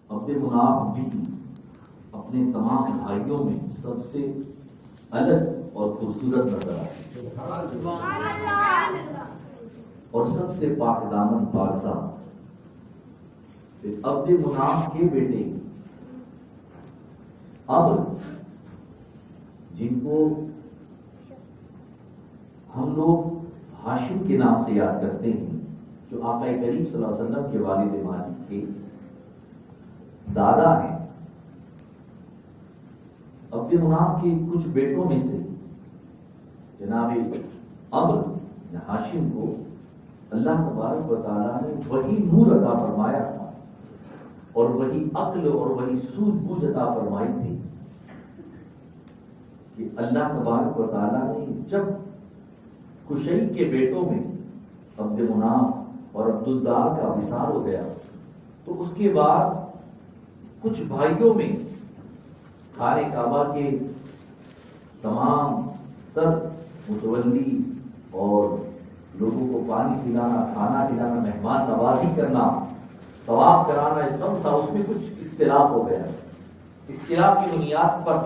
عبد مناف بھی اپنے تمام بھائیوں میں سب سے الگ اور خوبصورت نظر آئے اور سب سے پاک دامن پارسا. عبد مناف کے بیٹے عمرو، جن کو ہم لوگ ہاشم کے نام سے یاد کرتے ہیں، جو آقا کریم صلی اللہ علیہ وسلم کے والد ماجد کے دادا ہیں. عبد مناف کے کچھ بیٹوں میں سے جناب عمرو ہاشم کو اللہ تبارک و تعالیٰ نے وہی نور عطا فرمایا تھا اور وہی عقل اور وہی سوجھ بوجھ عطا فرمائی تھی کہ اللہ تبارک و تعالیٰ نے جب خشی کے بیٹوں میں عبد مناف اور عبد الدار کا وصال ہو گیا تو اس کے بعد کچھ بھائیوں میں خانہ کعبہ کے تمام تر متولی اور لوگوں کو پانی پلانا، کھانا کھلانا، مہمان نوازی کرنا، طواف کرانا، یہ سب تھا. اس میں کچھ اختلاف ہو گیا. اختلاف کی بنیاد پر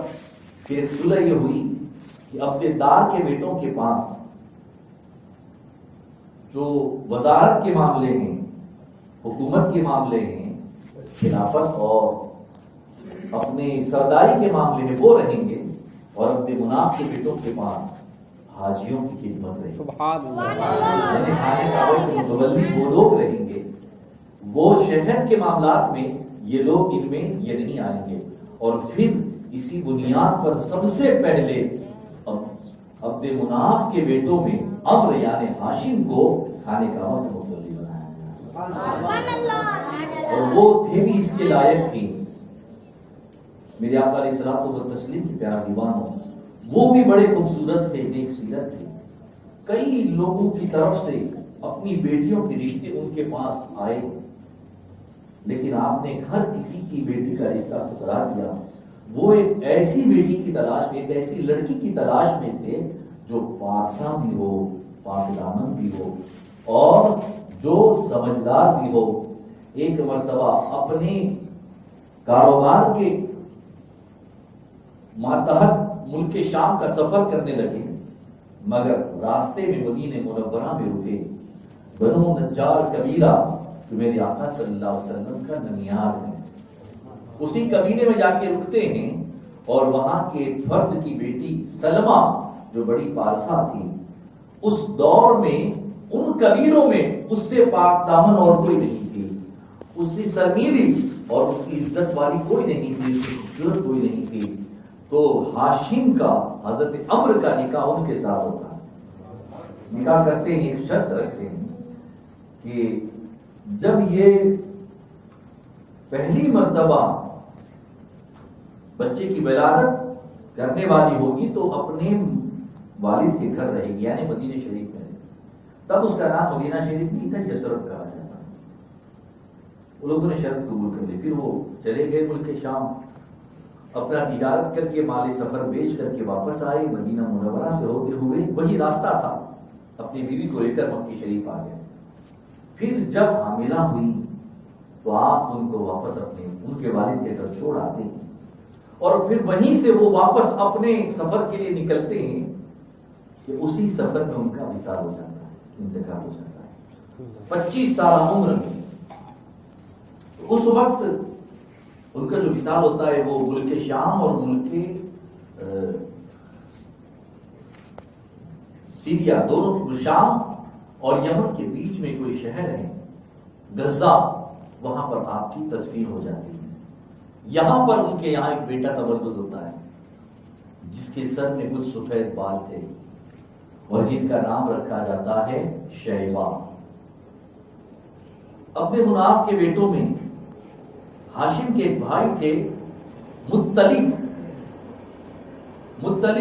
پھر ایک صلح یہ ہوئی کہ عبد دار کے بیٹوں کے پاس جو وزارت کے معاملے ہیں، حکومت کے معاملے ہیں، خلافت اور اپنے سرداری کے معاملے ہیں، وہ رہیں گے، اور عبد مناف کے بیٹوں کے پاس حاجیوں کی خدمت رہے. سبحان اللہ. یعنی خانہ کعبہ کے متولی وہ لوگ رہیں گے، وہ شہر کے معاملات میں یہ لوگ ان میں یہ نہیں آئیں گے. اور پھر اسی بنیاد پر سب سے پہلے عبد مناف کے بیٹوں میں عمرو یعنی ہاشم کو خانہ کعبہ کے متولی بنایا گیا. اور وہ تھے بھی اس کے لائق تھی. میرے آقا علیہ الصلوۃ والتسلیم کے پیارے دیوانوں، وہ بھی بڑے خوبصورت تھے، نیک سیرت تھے. کئی لوگوں کی طرف سے اپنی بیٹیوں کے رشتے ان کے پاس آئے، لیکن آپ نے ہر کسی کی بیٹی کا رشتہ ٹھکرا دیا. وہ ایک ایسی بیٹی کی تلاش میں، ایک ایسی لڑکی کی تلاش میں تھے جو پارسا بھی ہو، پاک دامن بھی ہو اور جو سمجھدار بھی ہو. ایک مرتبہ اپنے کاروبار کے ماتحت ملک شام کا سفر کرنے لگے، مگر راستے میں مدینہ منورہ میں رکے. بنو نجار قبیلہ جو میرے آقا صلی اللہ علیہ وسلم کا ننیال ہے، اسی قبیلے میں جا کے رکتے ہیں. اور وہاں کے ایک فرد کی بیٹی سلمہ جو بڑی پارسا تھی، اس دور میں ان قبیلوں میں اس سے پاک دامن اور کوئی نہیں تھی، اس سے سرمیلی اور اس کی عزت والی کوئی نہیں تھی، اس کی خوبصورت کوئی نہیں تھی. تو ہاشم کا حضرت عمرو کا نکاح ان کے ساتھ ہوتا ہے. نکاح کرتے ہیں، ایک شرط رکھتے ہیں کہ جب یہ پہلی مرتبہ بچے کی ولادت کرنے والی ہوگی تو اپنے والد کے گھر رہے گی، یعنی مدینہ شریف میں. تب اس کا نام مدینہ شریف نہیں تھا، یثرب کہا جاتا. وہ لوگوں نے شرط قبول کر لی. پھر وہ چلے گئے ملک شام، اپنا تجارت کر کے مال سفر بیچ کر کے واپس آئے. مدینہ منورہ سے ہوتے ہوئے وہی راستہ تھا، اپنی بیوی کو لے کر مکی شریف آ گئے. پھر جب حاملہ ہوئی تو آپ ان کو واپس اپنے ان کے والد کے گھر چھوڑ آتے ہیں، اور پھر وہیں سے وہ واپس اپنے سفر کے لیے نکلتے ہیں کہ اسی سفر میں ان کا وصال ہو جاتا ہے، انتقال ہو جاتا ہے. 25 سال عمر میں اس وقت ان کا جو وصال ہوتا ہے وہ ملک شام اور ملک سیریا، دونوں شام اور یمن کے بیچ میں کوئی شہر ہے غزہ، وہاں پر آپ کی تدفین ہو جاتی ہے. یہاں پر ان کے یہاں ایک بیٹا تولد ہوتا ہے جس کے سر میں کچھ سفید بال تھے اور جن کا نام رکھا جاتا ہے شیبہ. عبد مناف کے بیٹوں میں ہاشم کے ایک بھائی تھے مطلب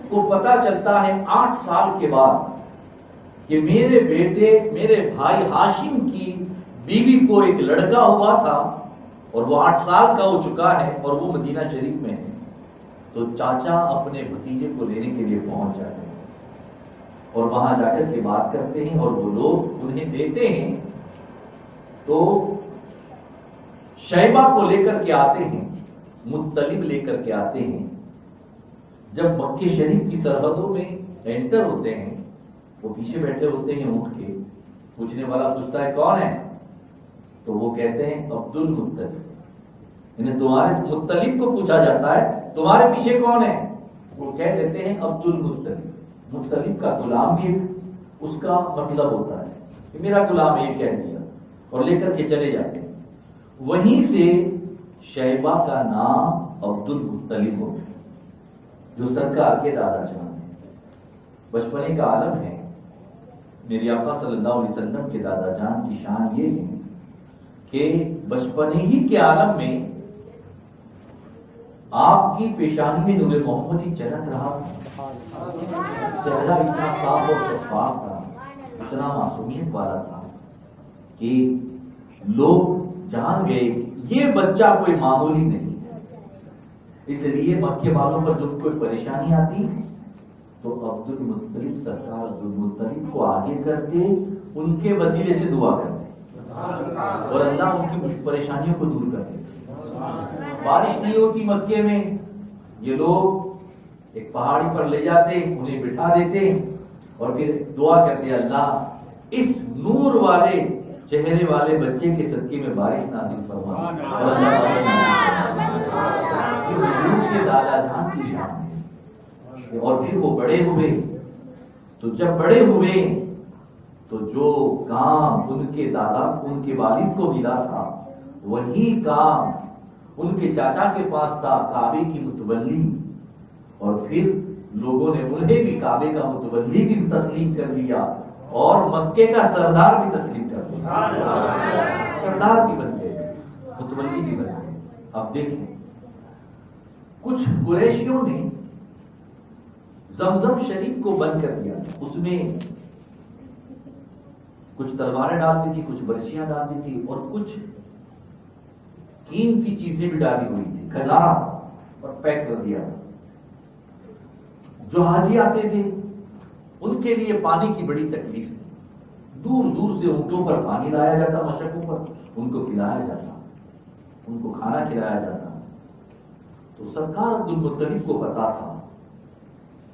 کو پتا چلتا ہے 8 سال کے بعد کہ میرے بیٹے میرے بھائی ہاشم کی بیوی کو ایک لڑکا ہوا تھا اور وہ 8 سال کا ہو چکا ہے اور وہ مدینہ شریف میں ہے. تو چاچا اپنے بھتیجے کو لینے کے لیے پہنچ جاتے ہیں اور وہاں جا کر کے بات کرتے ہیں اور وہ لوگ انہیں دیتے ہیں. تو شیبہ کو لے کر کے آتے ہیں، مطلب لے کر کے آتے ہیں. جب مکہ شریف کی سرحدوں میں انٹر ہوتے ہیں، وہ پیچھے بیٹھے ہوتے ہیں اونٹ کے. پوچھنے والا پوچھتا ہے کون ہے؟ تو وہ کہتے ہیں عبد المطلب. انہیں تمہارے مطلب کو پوچھا جاتا ہے تمہارے پیچھے کون ہے؟ وہ کہہ دیتے ہیں عبد المطلب. مطلب کا غلام بھی ایک اس کا مطلب ہوتا ہے کہ میرا غلام یہ کہہ دیا اور لے کر کے چلے جاتے ہیں. وہیں سے شیبہ کا نام عبد المطلب ہو گیا، جو سرکار کے دادا جان ہیں. بچپنے کا عالم ہے. میرے آقا صلی اللہ علیہ وسلم کے دادا جان کی شان یہ ہے کہ بچپنے ہی کے عالم میں آپ کی پیشانی میں نور محمدی چلک رہا تھا. چہرہ اتنا صاف اور شفاف تھا، اتنا معصومیت والا تھا کہ لوگ جان گئے کہ یہ بچہ کوئی معمولی نہیں ہے. اس لیے مکے والوں پر جب کوئی پریشانی آتی تو عبد المطلب سرکار عبد المطلب کو آگے کرتے، ان کے وسیلے سے دعا کرتے اور اللہ ان کی پریشانیوں کو دور کرتے. بارش نہیں ہوتی مکے میں، یہ لوگ ایک پہاڑی پر لے جاتے، انہیں بٹھا دیتے اور پھر دعا کرتے اللہ اس نور والے چہرے والے بچے کے صدقے میں بارش نازل فرما. اور اللہ کے دادا جان کی شان ہے. اور پھر وہ بڑے ہوئے تو جب بڑے ہوئے تو جو کام ان کے دادا ان کے والد کو ملا تھا وہی کام ان کے چاچا کے پاس تھا، کعبے کی متولی. اور پھر لوگوں نے انہیں بھی کعبے کا متولی بھی تسلیم کر لیا اور مکے کا سردار بھی تسلیم کر لیا. سردار بھی بن گئے، متولی بھی بن گئے. اب دیکھیں کچھ قریشیوں نے زمزم شریف کو بند کر دیا. اس میں کچھ تلواریں ڈال دی تھی، کچھ برچیاں ڈال دی تھی اور کچھ قیمتی چیزیں بھی ڈالی ہوئی تھی، خزانہ اور پیک کر دیا. جو حاجی آتے تھے ان کے لیے پانی کی بڑی تکلیف تھی. دور دور سے اونٹوں پر پانی لایا جاتا، مشقوں پر ان کو پلایا جاتا، ان کو کھانا کھلایا جاتا. تو سرکار عبد المطلب کو پتا تھا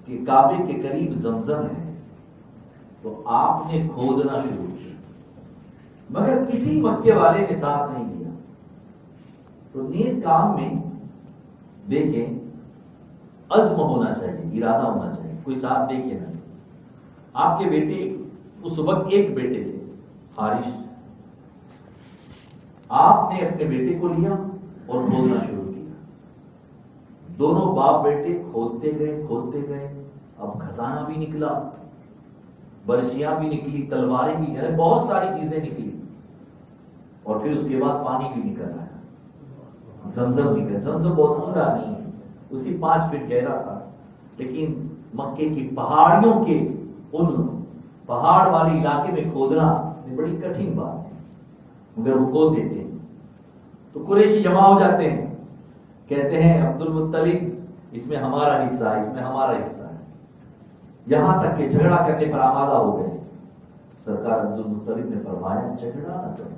کہ کعبے کے قریب زمزم ہے، تو آپ نے کھودنا شروع کیا، مگر کسی مکے والے نے ساتھ نہیں دیا. تو نیک کام میں دیکھیں عزم ہونا چاہیے، ارادہ ہونا چاہیے، کوئی ساتھ دے کے نہیں. آپ کے بیٹے اس وقت ایک بیٹے تھے حارث. آپ نے اپنے بیٹے کو لیا اور کھودنا شروع کیا. دونوں باپ بیٹے کھودتے گئے. اب خزانہ بھی نکلا، برشیاں بھی نکلی، تلواریں بھی، یعنی بہت ساری چیزیں نکلی. اور پھر اس کے بعد پانی بھی نکل رہا ہے، زمزم نکل. زمزم بہت اوندا نہیں ہے، اسی 5 فٹ گہرا تھا، لیکن مکے کی پہاڑیوں کے ان پہاڑ والے علاقے میں کھودنا بڑی کٹھن بات ہے، مگر وہ کھود دیتے ہیں. تو قریشی جمع ہو جاتے ہیں، کہتے ہیں عبد المطلب اس میں ہمارا حصہ ہے، اس میں ہمارا حصہ ہے. یہاں تک کہ جھگڑا کرنے پر آمادہ ہو گئے. سرکار عبد المطلب نے فرمایا جھگڑا نہ کرو،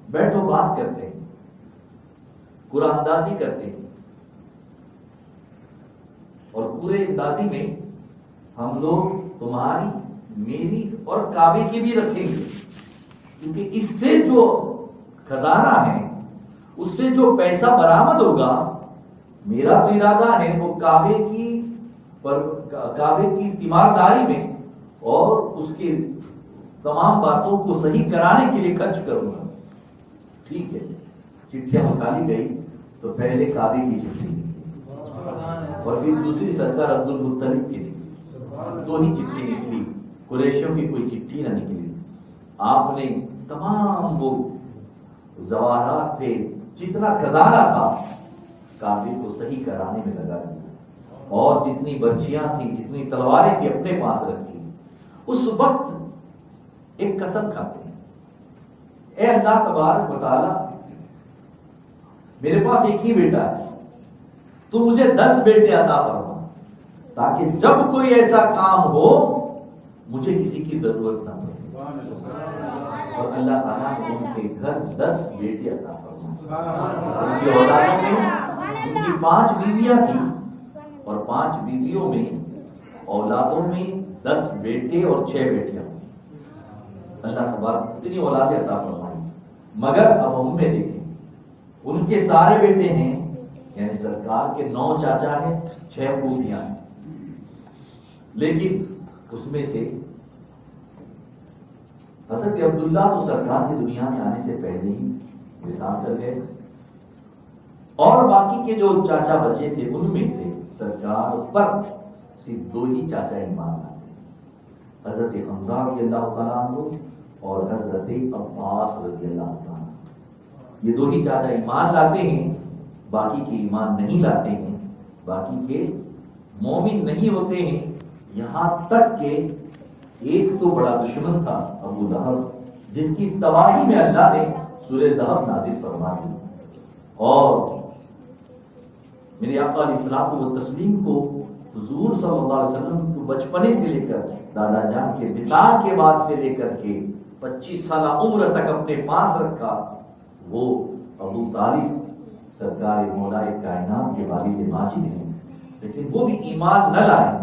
بیٹھو بات کرتے ہیں، قرآن اندازی کرتے ہیں، اور پورے اندازی میں ہم لوگ تمہاری میری اور کعبے کی بھی رکھیں گے، کیونکہ اس سے جو خزانہ ہے، اس سے جو پیسہ برآمد ہوگا، میرا تو ارادہ ہے وہ کعبے کی تیمارداری میں اور اس کے تمام باتوں کو صحیح کرانے کے لیے خرچ کروں گا. ٹھیک ہے. چٹھیاں مسالی گئی تو پہلے کعبے کی چٹھی نکلی اور پھر دوسری سرکار عبد المطلب کی نکلی. 2 ہی چٹھی نکلی، قریشیوں کی کوئی چٹھی نہ نکلی. آپ نے تمام وہ زواہرات تھے، جتنا خزانہ تھا، کعبے کو صحیح کرانے میں لگا دیا. اور جتنی برچیاں تھیں، جتنی تلواریں تھیں اپنے پاس رکھی. اس وقت ایک قسم کھاتے ہیں، اے اللہ تبارک و تعالی، میرے پاس ایک ہی بیٹا ہے، تو مجھے 10 بیٹے عطا فرما، تاکہ جب کوئی ایسا کام ہو مجھے کسی کی ضرورت نہ پڑے. اور اللہ تعالیٰ نے ان کے گھر 10 بیٹے عطا فرمائے. ان کی اولادوں میں ان کی 5 بیویاں تھیں اور 5 بیویوں میں اولادوں میں 10 بیٹے اور 6 بیٹیاں. اللہ تبارک اتنی اولادیں عطا فرمائی. مگر اب ہم میں دیکھیں ان کے سارے بیٹے ہیں، یعنی سرکار کے 9 چاچا ہیں، 6 پھوپھیاں ہیں، لیکن اس میں سے حضرت عبداللہ تو سرکار کی دنیا میں آنے سے پہلے ہی وصال کر گئے، اور باقی کے جو چاچا بچے تھے ان میں سے سرکار پر صرف 2 ہی چاچا ایمان لاتے، حضرت حمزہ رضی اللہ تعالیٰ عنہ اور حضرت عباس رضی اللہ تعالیٰ. یہ 2 ہی چاچا ایمان لاتے ہیں، باقی کے ایمان نہیں لاتے ہیں، باقی کے مومن نہیں ہوتے ہیں. یہاں تک کہ ایک تو بڑا دشمن تھا ابو لہب، جس کی تباہی میں اللہ نے سورہ لہب نازل فرما دی. اور میرے آقا علیہ الصلوۃ والتسلیم کو حضور صلی اللہ علیہ وسلم کو بچپنے سے لے کر دادا جان کے وصال کے بعد سے لے کر کے 25 سالہ عمر تک اپنے پاس رکھا وہ ابو طالب سرکار مولا کائنات کے والد ماجد ہیں، لیکن وہ بھی ایمان نہ لائے.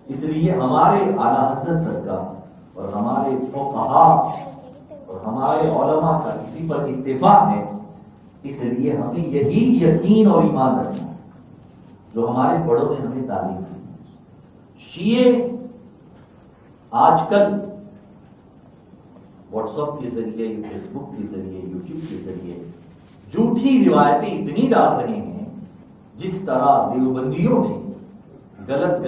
اس لیے ہمارے اعلیٰ حضرت سرکار اور ہمارے فقہاء اور ہمارے علماء کا اسی پر اتفاق ہے. اس لیے ہمیں یہی یقین اور ایمان رکھنا ہے جو ہمارے بڑوں نے ہمیں تعلیم دی. شیعہ آج کل واٹس ایپ کے ذریعے، فیس بک کے ذریعے، یوٹیوب کے ذریعے جھوٹی روایتیں اتنی ڈال رہے ہیں، جس طرح دیوبندیوں نے غلط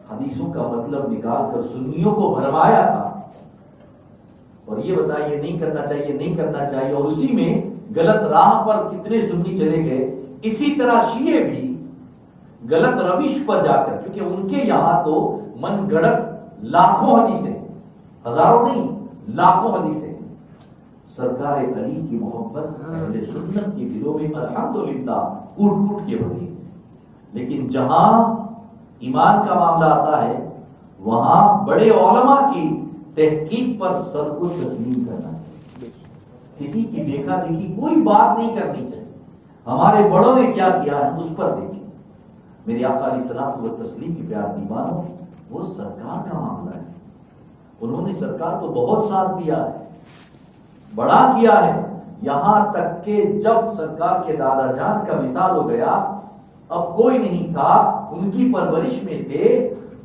حدیثوں کا مطلب نکال کر سنیوں کو بھرمایا تھا اور یہ بتایا یہ نہیں کرنا چاہیے، نہیں کرنا چاہیے، اور اسی میں غلط راہ پر کتنے سنی چلے گئے. اسی طرح شیعہ بھی غلط روش پر جا کر، کیونکہ ان کے یہاں تو من گھڑت لاکھوں حدیثیں، ہزاروں نہیں لاکھوں حدیثیں سرکار علی کی محبت اہل سنت کے دلوں میں الحمدللہ کوٹ کوٹ کے بھری. لیکن جہاں ایمان کا معاملہ آتا ہے وہاں بڑے علماء کی تحقیق پر سر کو تسلیم کرنا چاہیے. کسی کی دیکھا دیکھی کوئی بات نہیں کرنی چاہیے. ہمارے بڑوں نے کیا کیا ہے اس پر دیکھیں. میری آقا علیہ الصلوۃ والتسلیم کی پیار دیوانوں، وہ سرکار کا معاملہ ہے. انہوں نے سرکار کو بہت ساتھ دیا ہے، بڑا کیا ہے، یہاں تک کہ جب سرکار کے دادا جان کا وصال ہو گیا اب کوئی نہیں تھا، ان کی پرورش میں تھے.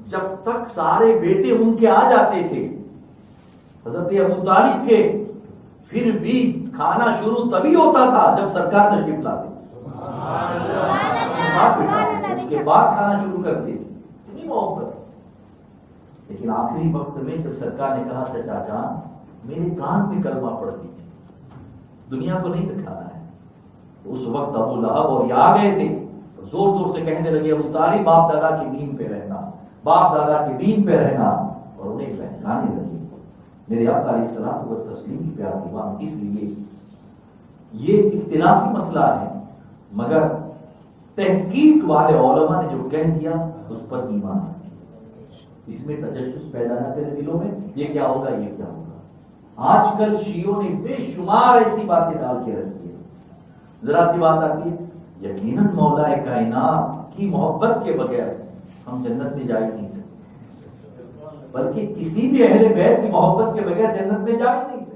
جب تک سارے بیٹے ان کے آ جاتے تھے حضرت ابو طالب کے، پھر بھی کھانا شروع تبھی ہوتا تھا جب سرکار تشریف لاتے، اس کے بعد کھانا شروع کرتے. اتنی محبت. لیکن آخری وقت میں جب سرکار نے کہا چچا جان میرے کان پہ کلمہ پڑھ دیجیے، دنیا کو نہیں دکھانا ہے، اس وقت ابو لہب اور یہ آ گئے تھے، زور زور سے کہنے لگے ابو طالب باپ دادا کے دین پہ رہنا، باپ دادا کے دین پہ رہنا، اور انہیں بہکانے لگے. میرے آقا علیہ الصلوۃ والتسلیم کی پیار دیوان. اس لیے یہ اختلافی مسئلہ ہے، مگر تحقیق والے علماء نے جو کہہ دیا اس پر ایمان رکھیں، اس میں تجسس پیدا نہ کرے دلوں میں یہ کیا ہوگا یہ کیا ہوگا. آج کل شیعوں نے بے شمار ایسی باتیں ڈال کے رکھی ہے. ذرا سی بات آتی ہے، یقیناً مولا کائنات کی محبت کے بغیر ہم جنت میں جا ہی نہیں سکتے، بلکہ کسی بھی اہل بیت کی محبت کے بغیر جنت میں جا ہی نہیں سکتے.